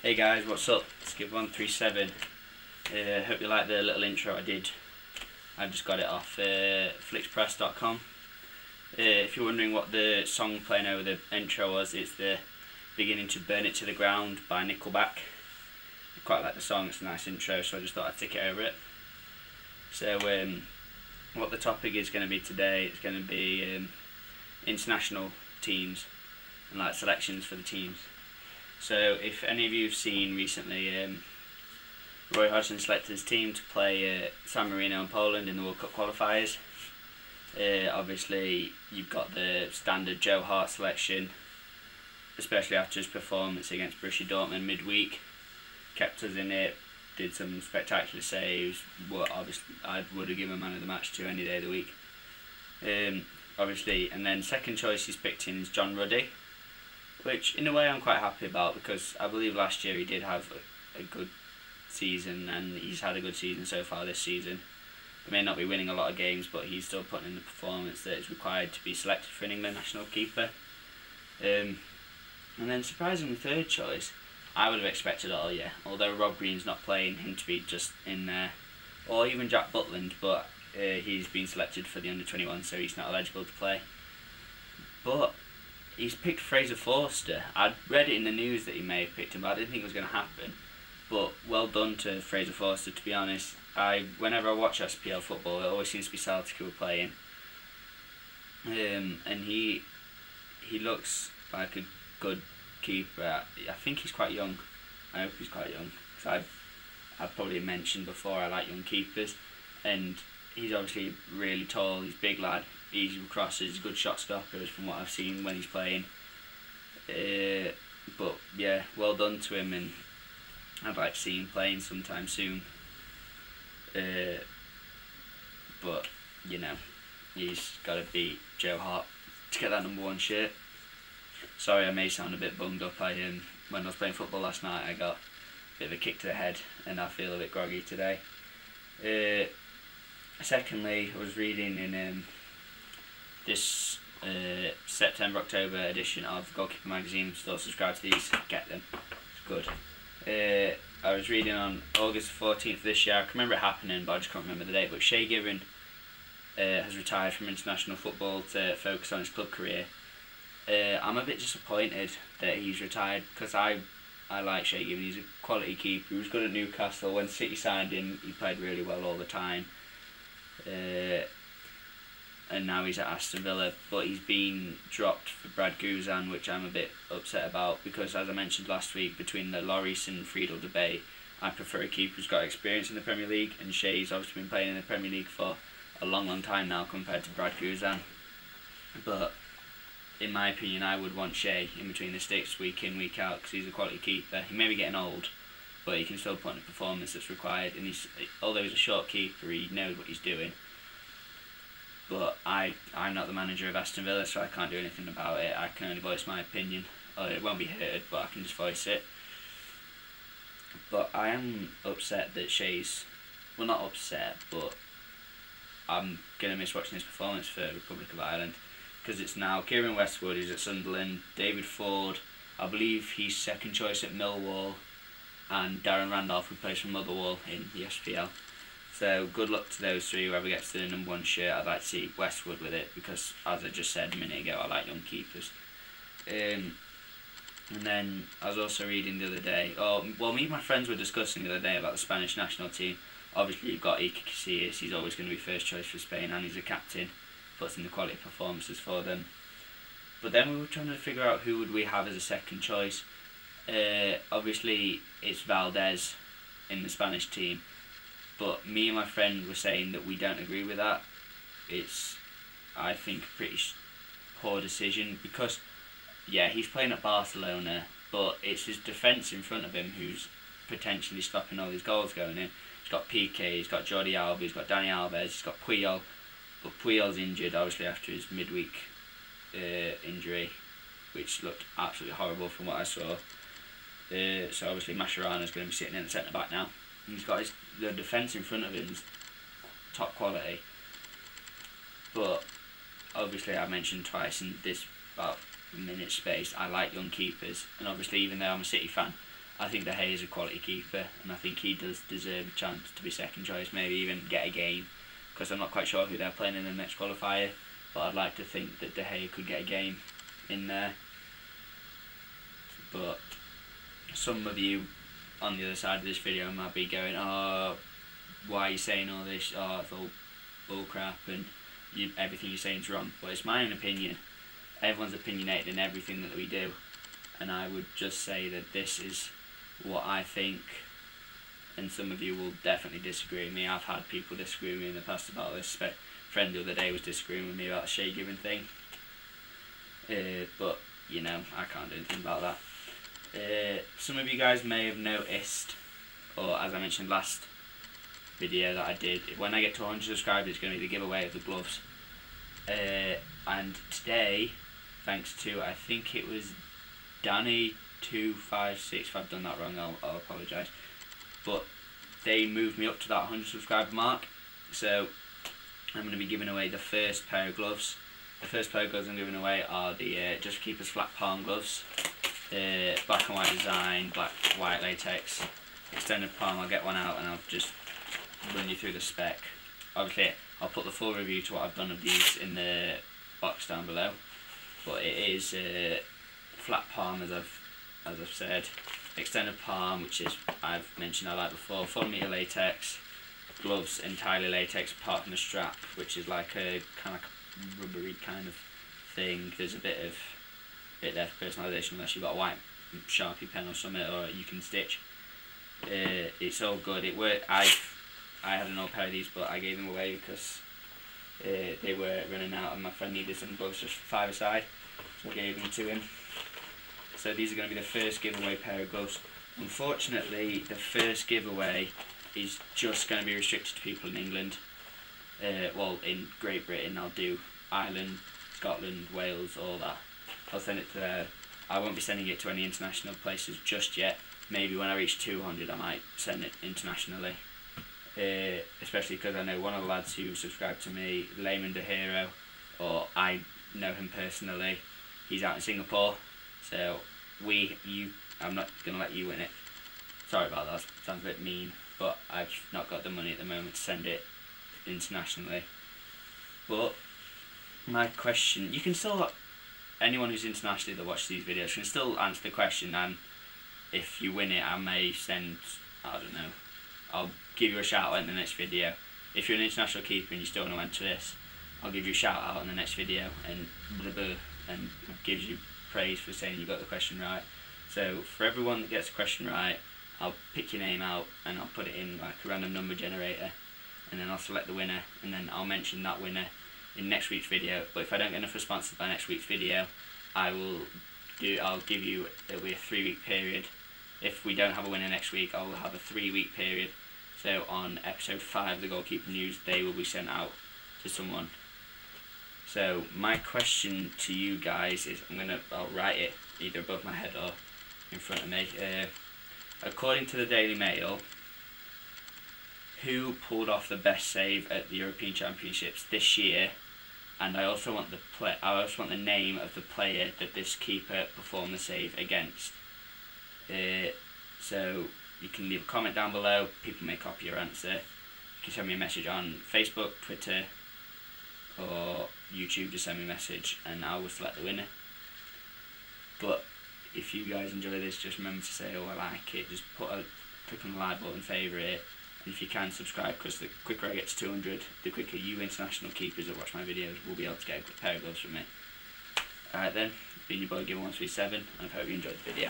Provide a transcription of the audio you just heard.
Hey guys, what's up? Skip137. Hope you like the little intro I did. I just got it off flixpress.com. If you're wondering what the song playing over the intro was, it's the Beginning to Burn It to the Ground by Nickelback. I quite like the song, it's a nice intro, so I just thought I'd tick it over it. So what the topic is going to be today, it's going to be international teams and like selections for the teams. So if any of you have seen recently, Roy Hodgson selected his team to play San Marino and Poland in the World Cup qualifiers. Obviously you've got the standard Joe Hart selection, especially after his performance against Borussia Dortmund midweek. Kept us in it, did some spectacular saves. What obviously I would have given man of the match to any day of the week. Obviously, and then second choice he's picked in is John Ruddy, which in a way I'm quite happy about, because I believe last year he did have a good season, and he's had a good season so far this season. He may not be winning a lot of games, but he's still putting in the performance that is required to be selected for an England national keeper. And then surprisingly third choice, I would have expected Ollie, although Rob Green's not playing, him to be just in there, or even Jack Butland, but he's been selected for the under-21, so he's not eligible to play. But he's picked Fraser Forster. I'd read it in the news that he may have picked him, but I didn't think it was going to happen. But well done to Fraser Forster, to be honest. Whenever I watch SPL football, it always seems to be Celtic who are playing. And he looks like a good keeper. I think he's quite young. I hope he's quite young, because I've probably mentioned before I like young keepers. And he's obviously really tall, he's a big lad, easy with crosses, good shot stoppers from what I've seen when he's playing. But yeah, well done to him, and I'd like to see him playing sometime soon. But you know, he's got to beat Joe Hart to get that #1 shirt. Sorry, I may sound a bit bummed up. When I was playing football last night, I got a bit of a kick to the head, and I feel a bit groggy today. Secondly, I was reading in this September-October edition of Goalkeeper magazine. Still subscribe to these, get them, it's good. I was reading on August 14th this year, I can remember it happening but I just can't remember the date, but Shay Given has retired from international football to focus on his club career. I'm a bit disappointed that he's retired, because I like Shay Given. He's a quality keeper. He was good at Newcastle. When City signed him, he played really well all the time. And now he's at Aston Villa, but he's been dropped for Brad Guzan, which I'm a bit upset about, because as I mentioned last week, between the Lloris and Friedel debate, I prefer a keeper who's got experience in the Premier League, and Shay's obviously been playing in the Premier League for a long time now compared to Brad Guzan. But in my opinion, I would want Shay in between the sticks week in, week out, because he's a quality keeper. He may be getting old, but he can still put in the performance that's required, and although he's a short keeper, he knows what he's doing. But I'm not the manager of Aston Villa, so I can't do anything about it. I can only voice my opinion. It won't be heard, but I can just voice it. But I am upset that Shay's, well, not upset, but I'm going to miss watching his performance for Republic of Ireland, because it's now Kieran Westwood, who's at Sunderland, David Ford, I believe he's second choice at Millwall, and Darren Randolph, who plays for Motherwell in the SPL. So good luck to those three, whoever gets the #1 shirt. I'd like to see Westwood with it, because as I just said a minute ago, I like young keepers. And then I was also reading the other day, me and my friends were discussing the other day about the Spanish national team. Obviously you've got Iker Casillas, he's always going to be first choice for Spain, and he's a captain, puts in the quality performances for them. But then we were trying to figure out who would we have as a second choice. Obviously it's Valdez in the Spanish team, but me and my friend were saying that we don't agree with that. It's, I think, a pretty poor decision, because yeah, he's playing at Barcelona, but it's his defence in front of him who's potentially stopping all these goals going in. He's got Piqué, he's got Jordi Alba, he's got Dani Alves, he's got Puyol, but Puyol's injured obviously after his midweek injury, which looked absolutely horrible from what I saw. So obviously Mascherano's going to be sitting in the centre back now. He's got the defence in front of him is top quality, but obviously I mentioned twice in this about a minute space, I like young keepers, and obviously even though I'm a City fan, I think De Gea is a quality keeper, and I think he does deserve a chance to be second choice, maybe even get a game, because I'm not quite sure who they're playing in the next qualifier, but I'd like to think that De Gea could get a game in there. But some of you on the other side of this video might be going, oh, why are you saying all this? Oh, it's all bullcrap and everything you're saying is wrong. But it's my own opinion. Everyone's opinionated in everything that we do, and I would just say that this is what I think, and some of you will definitely disagree with me. I've had people disagree with me in the past about this. A friend the other day was disagreeing with me about the shea giving thing, but you know, I can't do anything about that. Some of you guys may have noticed, or as I mentioned last video that I did, when I get to 100 subscribers it's going to be the giveaway of the gloves, and today, thanks to, I think it was Danny256, if I've done that wrong I'll apologise, but they moved me up to that 100 subscriber mark, so I'm going to be giving away the first pair of gloves. The first pair of gloves I'm giving away are the Just Keepers flat palm gloves, black and white design, black white latex, extended palm. I'll get one out and I'll just run you through the spec. Obviously I'll put the full review to what I've done of these in the box down below, but it is flat palm as I've said, extended palm, which is, I've mentioned I like before, 4 meter latex, gloves entirely latex apart from the strap, which is like a kind of rubbery kind of thing. There's a bit there for personalisation unless you've got a white Sharpie pen or something, or you can stitch. It's all good. It worked. I had an old pair of these, but I gave them away because they were running out and my friend needed some gloves just for five-a-side, so I gave them to him. So these are going to be the first giveaway pair of gloves. Unfortunately, the first giveaway is just going to be restricted to people in England. Well, in Great Britain. I'll do Ireland, Scotland, Wales, all that. I'll send it to there. I won't be sending it to any international places just yet. Maybe when I reach 200 I might send it internationally. Especially because I know one of the lads who subscribed to me, Layman De Hero, or I know him personally, he's out in Singapore, so I'm not going to let you win it. Sorry about that, sounds a bit mean, but I've not got the money at the moment to send it internationally. But my question, you can still, anyone who's internationally that watches these videos can still answer the question, and if you win it I may send, I don't know, I'll give you a shout out in the next video. If you're an international keeper and you still want to enter this, I'll give you a shout out in the next video and and gives you praise for saying you got the question right. So for everyone that gets the question right, I'll pick your name out and I'll put it in like a random number generator, and then I'll select the winner, and then I'll mention that winner in next week's video. But if I don't get enough responses by next week's video, I'll give you, it'll be a 3-week period. If we don't have a winner next week, I'll have a 3-week period. So on episode 5 of the Goalkeeper News, they will be sent out to someone. So my question to you guys is, I'll write it either above my head or in front of me. According to the Daily Mail, who pulled off the best save at the European Championships this year? And I also want the name of the player that this keeper performed the save against. So you can leave a comment down below. People may copy your answer. You can send me a message on Facebook, Twitter, or YouTube. Just send me a message and I will select the winner. But if you guys enjoy this, just remember to say, oh, I like it. Just click on the like button, favourite it, and if you can, subscribe, because the quicker I get to 200, the quicker you international keepers that watch my videos will be able to get a pair of gloves from me. Alright then, been your boy Giver137, and I hope you enjoyed the video.